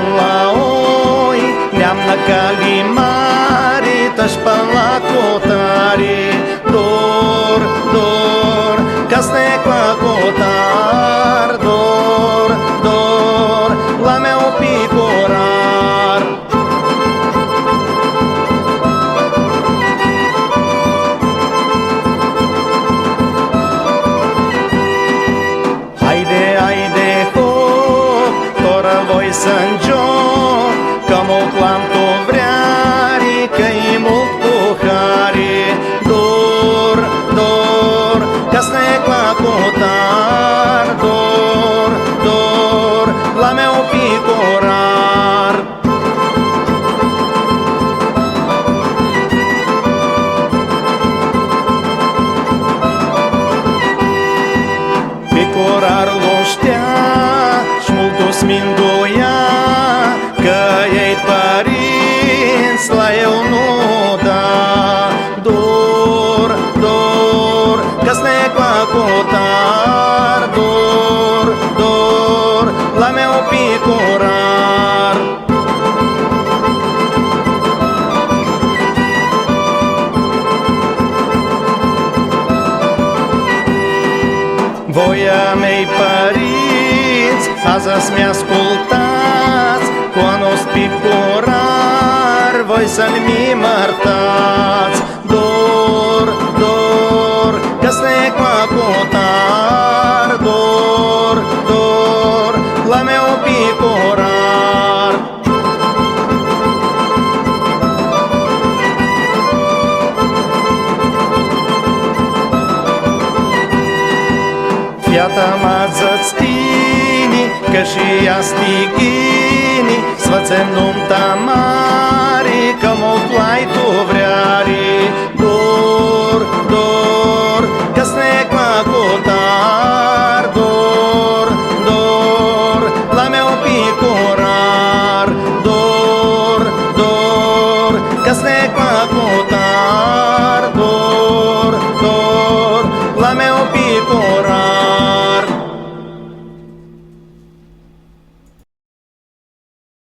până la oi, neamnă calimari, tăși până la cotare. Dor, dor, casne la cotar, dor, dor, la meu picorar. Haide, haide, hop, tora voi să-n joc, că mult l-am tu vreari, că-i mult puhari. Dor, dor, casne la cotar, dor, dor, la meu picorar. Picorarul știa și multus minduia, că ei părinți la eu nu da. Dor, dor, casne la cotar, dor, dor, la meu picorar. Voia mei părinți, azi să-mi ascultați, cunosc picorar, voi să-mi mărtați. Dor, dor, casne la cotar, dor, dor, la meu picorar. Fiata ma zățtini, că și ea stighini, svățem nunta mare, că mult l-ai tu vreari. Dor, dor, casne la cotar, dor, dor, la meu picorar. Dor, dor, casne la cotar.